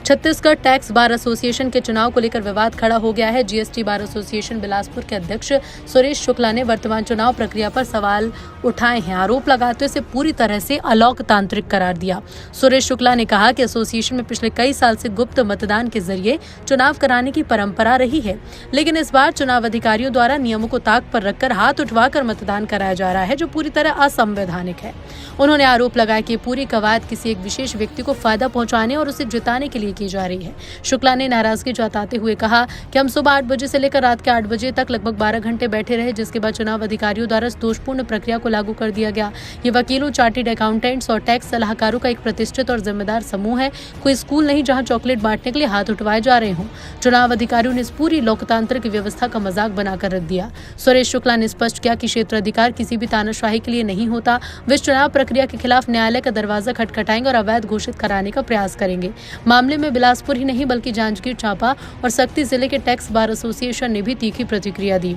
Chhattisgarh tax bar association के चुनाव को लेकर विवाद खड़ा हो गया है। जीएसटी बार एसोसिएशन बिलासपुर के अध्यक्ष सुरेश शुक्ला ने वर्तमान चुनाव प्रक्रिया पर सवाल उठाए हैं। आरोप लगाते हुए इसे पूरी तरह से अलोकतांत्रिक करार दिया। सुरेश शुक्ला ने कहा कि एसोसिएशन में पिछले कई साल से गुप्त मतदान के जरिए चुनाव कराने की परंपरा रही है, लेकिन इस बार चुनाव अधिकारियों द्वारा नियमों को ताक पर रखकर हाथ उठवाकर मतदान कराया जा रहा है, जो पूरी तरह असंवैधानिक है। उन्होंने आरोप लगाया कि पूरी कवायद किसी एक विशेष व्यक्ति को फायदा पहुंचाने और उसे जिताने के लिए की जा रही है। शुक्ला ने नाराजगी जताते हुए कहा कि हम सुबह 8 बजे से लेकर रात के 8 बजे तक लगभग 12 घंटे बैठे रहे, जिसके बाद चुनाव अधिकारियों द्वारा दोषपूर्ण प्रक्रिया को लागू कर दिया गया। ये वकीलों, चार्टर्ड अकाउंटेंट्स और टैक्स सलाहकारों का एक प्रतिष्ठित और जिम्मेदार समूह है। कोई स्कूल नहीं जहां चॉकलेट बांटने के लिए हाथ उठवाए जा रहे हों। चुनाव अधिकारियों ने इस पूरी लोकतांत्रिक व्यवस्था का मजाक बनाकर रख दिया। सुरेश शुक्ला ने स्पष्ट किया कि क्षेत्राधिकार किसी भी तानाशाही के लिए नहीं होता। वे चुनाव प्रक्रिया के खिलाफ न्यायालय का दरवाजा खटखटाएंगे और अवैध घोषित कराने का प्रयास करेंगे। मामले में बिलासपुर ही नहीं बल्कि जांजगीर चांपा और सक्ती जिले के टैक्स बार एसोसिएशन ने भी तीखी प्रतिक्रिया दी।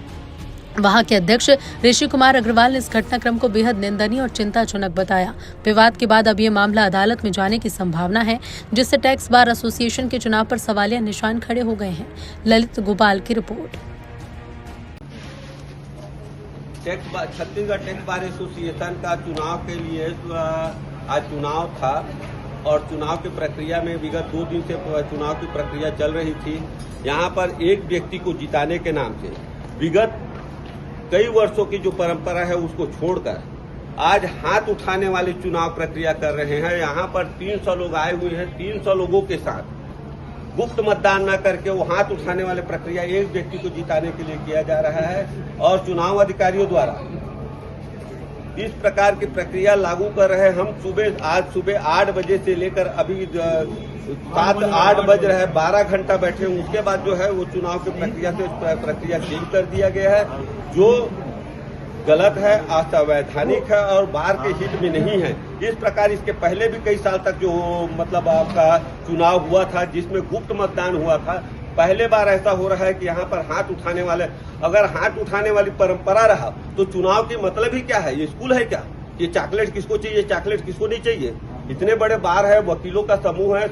वहां के अध्यक्ष ऋषि कुमार अग्रवाल ने इस घटनाक्रम को बेहद निंदनीय और चिंताजनक बताया। विवाद के बाद अब ये मामला अदालत में जाने की संभावना है, जिससे टैक्स बार एसोसिएशन के चुनाव पर सवालिया निशान खड़े हो गए हैं। ललित गोपाल की report. Chhattisgarh tax bar association का चुनाव के लिए आज चुनाव था और चुनाव की प्रक्रिया में विगत 2 दिन से चुनाव की प्रक्रिया चल रही थी। यहाँ पर एक व्यक्ति को जिताने के नाम से विगत कई वर्षों की जो परंपरा है उसको छोड़कर आज हाथ उठाने वाली चुनाव प्रक्रिया कर रहे हैं। यहाँ पर 300 लोग आए हुए हैं। 300 लोगों के साथ गुप्त मतदान न करके वो हाथ उठाने वाले प्रक्रिया एक व्यक्ति को जिताने के लिए किया जा रहा है और चुनाव अधिकारियों द्वारा इस प्रकार की प्रक्रिया लागू कर रहे हैं। हम आज सुबह 8 बजे से लेकर अभी 7-8 बज रहे हैं, 12 घंटा बैठे हैं। उसके बाद जो है वो चुनाव की प्रक्रिया से प्रक्रिया चेंज कर दिया गया है, जो गलत है, असंवैधानिक है और बार के हित में नहीं है। इस प्रकार इसके पहले भी कई साल तक जो मतलब आपका चुनाव हुआ था जिसमें गुप्त मतदान हुआ था, पहले बार ऐसा हो रहा है कि यहाँ पर हाथ उठाने वाले, अगर हाथ उठाने वाली परंपरा रहा तो चुनाव की मतलब ही क्या है? ये स्कूल है क्या? ये चॉकलेट किसको चाहिए, चॉकलेट किसको नहीं चाहिए? इतने बड़े बार है, वकीलों का समूह है,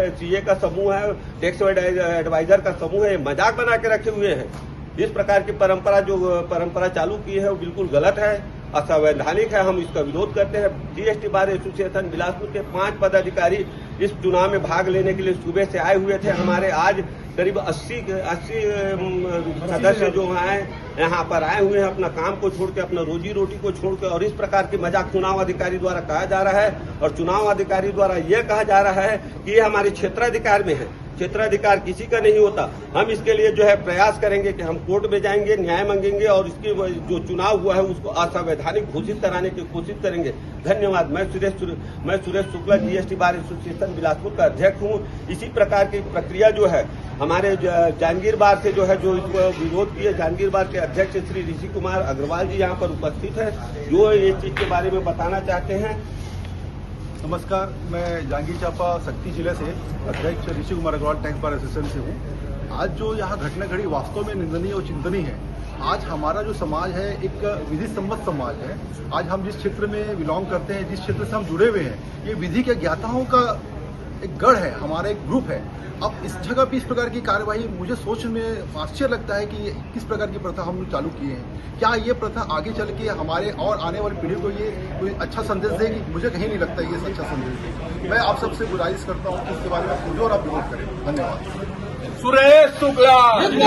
सीए का समूह है, टैक्स एडवाइजर का समूह है, मजाक बना के रखे हुए हैं। इस प्रकार की परंपरा चालू की है वो बिल्कुल गलत है, असंवैधानिक है। हम इसका विरोध करते हैं। जीएसटी बार एसोसिएशन बिलासपुर के 5 पदाधिकारी इस चुनाव में भाग लेने के लिए सुबह से आए हुए थे। हमारे आज करीब 80 सदस्य जो हैं यहाँ पर आए हुए हैं, अपना काम को छोड़ के, अपना रोजी रोटी को छोड़ के, और इस प्रकार की मजाक चुनाव अधिकारी द्वारा कहा जा रहा है। और चुनाव अधिकारी द्वारा यह कहा जा रहा है कि ये हमारे क्षेत्राधिकार में है। क्षेत्राधिकार किसी का नहीं होता। हम इसके लिए जो है प्रयास करेंगे कि हम कोर्ट में जाएंगे, न्याय मांगेंगे और इसकी जो चुनाव हुआ है उसको असंवैधानिक घोषित कराने की कोशिश करेंगे। धन्यवाद। मैं Suresh Shukla, GST bar association Bilaspur का अध्यक्ष हूँ। इसी प्रकार की प्रक्रिया जो है हमारे जांजगीर बार से जो है जो इसको विरोध किए, जांजगीर बार के अध्यक्ष श्री ऋषि कुमार अग्रवाल जी यहाँ पर उपस्थित है, जो ये चीज के बारे में बताना चाहते हैं। नमस्कार, मैं जांजगीर चांपा सक्ती जिले से अध्यक्ष Rishi Kumar Agarwal tax bar association से हूँ। आज जो यहाँ घटना घड़ी वास्तव में निंदनीय और चिंतनीय है। आज हमारा जो समाज है एक विधि सम्मत समाज है। आज हम जिस क्षेत्र में बिलोंग करते हैं, जिस क्षेत्र से हम जुड़े हुए हैं, ये विधि के ज्ञाताओं का एक गढ़ है, हमारा एक ग्रुप है। अब इस जगह पे इस प्रकार की कार्यवाही मुझे सोच में आश्चर्य लगता है कि किस प्रकार की प्रथा हम लोग चालू किए हैं। क्या ये प्रथा आगे चल के हमारे और आने वाली पीढ़ी को ये कोई अच्छा संदेश देगी? मुझे कहीं नहीं लगता ये अच्छा संदेश देगी। मैं आप सबसे गुजारिश करता हूँ कि इसके बारे में सोचो और आप विरोध करें। धन्यवाद। सुरेश शुक्ला।